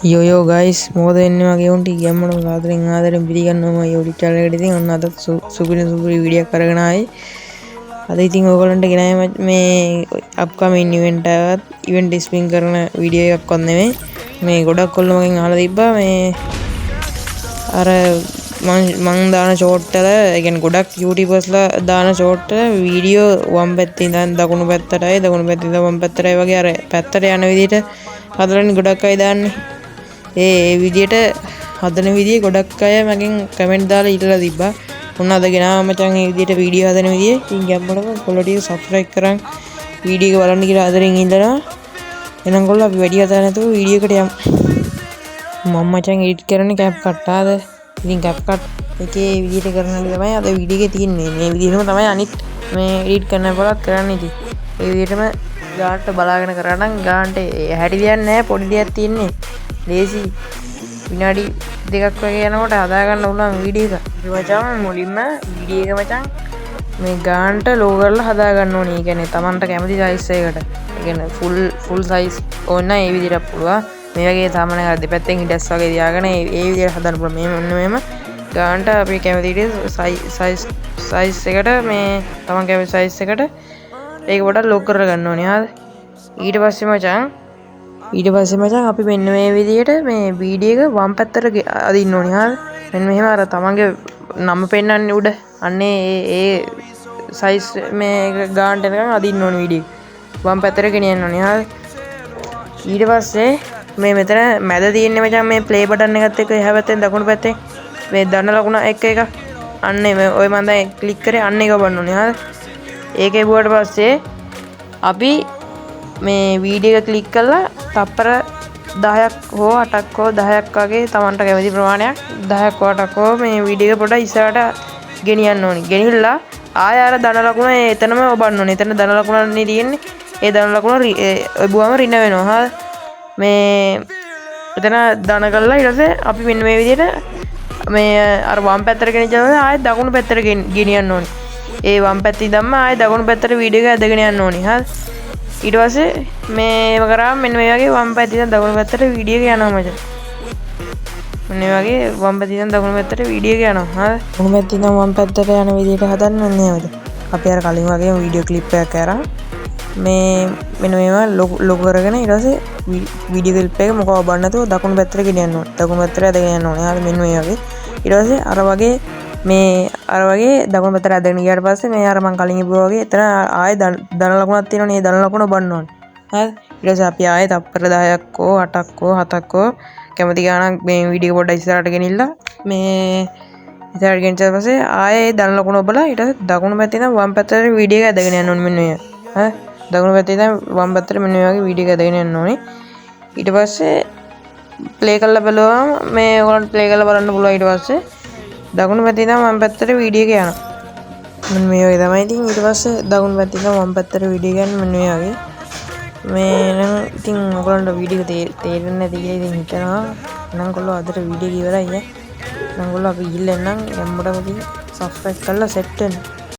Yo guys, මොකද වෙන්නේ මගේ උන්ට යම්මන ආදරෙන් පිළිගන්නවා මගේ YouTube channel එකට. ඉතින් ඔන්න අද සුපිරි වීඩියෝ එකක් අරගෙන ආවේ. අද ඉතින් ඕගොල්ලන්ට ගෙනාවේ මේ අප්කමින් ඉවෙන්ට් ස්පින් කරන වීඩියෝ එකක් වත් නෙමෙයි. මේ ගොඩක් කොල්ල මගෙන් අහලා තිබ්බා මේ අර මං දාන ෂෝට් වල, ඒ කියන්නේ ගොඩක් YouTubers ලා දාන ෂෝට් වල වීඩියෝ වම් පැත්තේ ඉඳන් දකුණු පැත්තටයි දකුණු පැත්තේ ඉඳන් වම් පැත්තටයි වගේ අර පැත්තට යන විදිහට හදලානේ ගොඩක් අය දාන්නේ. ඒ විදියට හදන විදිය ගොඩක් අය මගෙන් කමෙන්ට් දාලා ඉල්ලලා තිබ්බා. ඔන්න අද ගෙනාවා මචං මේ විදියට වීඩියෝ හදන විදිය. ඉතින් ගැම්මඩම කොල්ලෝ ටික සබ්ස්ක්‍රයිබ් කරන් වීඩියෝ එක බලන්න කියලා ආදරෙන් ඉල්ලනවා. එහෙනම් කොල්ලෝ අපි වැඩි කතා නැතුව වීඩියෝ එකට යමු. මම මචං එඩිට් කරන්නේ CapCut ආද. ඉතින් CapCut එකේ විදියට කරන එක තමයි අද වීඩියෝ එකේ තියෙන්නේ. මේ විදියටම තමයි අනිත් මේ එඩිට් කරන බලත් කරන්නේ ඉතින්. ඒ විදියටම ගානට බලාගෙන කරා නම් ගානට හැටි දෙයක් නැහැ, පොඩි දෙයක් තියෙන්නේ. ලේසි විනාඩි දෙකක් වගේ යනකොට හදා ගන්න උනන වීඩියෝ එක. අපි මචං මුලින්ම වීඩියෝ එක මචං මේ ගානට ලෝ කරලා හදා ගන්න ඕනේ. ඒ කියන්නේ Tamanට කැමති සයිස් එකකට. ඒ කියන්නේ ෆුල් සයිස් ඕන ඒ විදිහට පුළුවන්. මේ වගේ සාමාන්‍ය අර දෙපැත්තෙන් හිටස් වගේ තියාගෙන ඒ විදිහට හදන්න පුළුවන්. මේ මොන්න මෙහෙම ගානට අපි කැමති සයිස් එකට මේ Taman කැමති සයිස් එකට ඒක පොඩක් ලෝ කරලා ගන්න ඕනේ. හරිද? ඊට පස්සේ මචං අපි මෙන්න මේ විදිහට මේ වීඩියෝ එක වම් පැත්තට අදින්න ඕනේ. හරිද? මෙන්න මෙහෙම අර තමන්ගේ නම පෙන්නන්නේ උඩ. අන්නේ ඒ සයිස් මේ ගානට එනකන් අදින්න ඕනේ වීඩියෝ එක. වම් පැත්තට ගෙනියන්න ඕනේ. හරිද? ඊට පස්සේ මේ මෙතන මැද තියෙන්නේ මචං මේ ප්ලේ බටන් එකත් එක්ක එහා පැත්තෙන් දකුණු පැත්තෙන් මේ දන්න ලකුණ එක අන්නේ මේ ඔය මම දැන් ක්ලික් කරේ අන්න එක බලන්න ඕනේ. හරිද? ඒකේ බුවට පස්සේ අපි මේ වීඩියෝ එක ක්ලික් කරලා තප්පර 10ක් හෝ 8ක් හෝ 10ක් වගේ Tamanට කැමති ප්‍රමාණයක් 10ක් හෝ 8ක් හෝ මේ වීඩියෝ එක පොඩ්ඩක් ඉස්සරහට ගෙනියන්න ඕනේ. ගෙනිහිල්ලා ආය අර ධන ලකුණ එතනම ඔබන්න ඕනේ. එතන ධන ලකුණනේ තියෙන්නේ. ඒ ධන ලකුණ ඔබුවම රින වෙනවා. හරිද? මේ එතන ධන කළා ඊට පස්සේ අපි මෙන්න මේ විදිහට මේ අර වම් පැත්තට ගෙනිච්චාම ආයෙත් දකුණු පැත්තට ගෙනියන්න ඕනේ. ඒ වම් පැත්තේ ඉඳන්ම ආයෙ දකුණු පැත්තට වීඩියෝ එක ඇදගෙන යන්න ඕනේ. හරිද? ඊට පස්සේ මේව කරාම මෙන්න මේ වගේ වම් පැත්තේ ඉඳන් දකුණු පැත්තට වීඩියෝ එක යනවා මචං. මෙන්න මේ වගේ වම් පැත්තේ ඉඳන් දකුණු පැත්තට වීඩියෝ එක යනවා. හරිද? දකුණු පැත්තේ ඉඳන් වම් පැත්තට යන විදිහට හදන්න ඕනේ නේද? අපි අර කලින් වගේ වීඩියෝ ක්ලිප් එකක් කරා මේ මෙන්න මේවා ලොකු කරගෙන ඊට පස්සේ වීඩියෝ ක්ලිප් එක මොකව බලන්න නැතුව දකුණු පැත්තට ගෙනියන්න ඕනේ. දකුණු පැත්තට ඇදගෙන යන්න ඕනේ. හරිද? මෙන්න මේ වගේ. ඊට පස්සේ අර වගේ දකුණු පැත්තට ඇදගෙන ගියාට පස්සේ මේ අර මං කලින් ඉපුවා වගේ එතන ආයෙ ධන ලකුණක් තියෙනවනේ. ඒ ධන ලකුණ ඔබන්න ඕනේ. හරිද? ඊට පස්සේ අපි ආයෙ තප්පර 10ක් හෝ 8ක් හෝ 7ක් හෝ කැමති ගානක් මේ වීඩියෝ පොඩ්ඩක් ඉස්සරහට ගෙනිල්ලා මේ ඉස්සරහට ගෙනිච්ච පස්සේ ආයෙ ධන ලකුණ ඔබලා ඊට පස්සේ දකුණු පැත්තේ ඉඳන් වම් පැත්තට වීඩියෝ එක ඇදගෙන යන්න ඕනේ. මෙන්න මේ. හරිද? දකුණු පැත්තේ ඉඳන් වම් පැත්තට මෙන්න මේ වගේ වීඩියෝ එක ඇදගෙන යන්න ඕනේ. ඊට පස්සේ ප්ලේ කරලා බලුවම මේ ඔයගොල්ලන්ට ප්ලේ කරලා බලන්න පුළුවන්. ඊට පස්සේ දකුණු පැත්තේ ඉඳන් වම් පැත්තට වීඩියෝ එක යනවා. මෙන්න මේ වගේ තමයි. ඉතින් ඊට පස්සේ දකුණු පැත්තේ ඉඳන් වම් පැත්තට වීඩියෝ ගන්න මෙන්න මේ වගේ. මේ නම් ඉතින් ඔයගොල්ලන්ට වීඩියෝ එක තේරෙන්නේ නැති කියලා ඉතින් හිතනවා. නම් කොල්ලෝ අදට වීඩියෝ එක ඉවරයි ඈ. නම් කොල්ලෝ අපි ගිහින් එන්නම්. යම්මඩම ඉතින් සබ්ස්ක්‍රයිබ් කරලා සෙට් වෙන්න.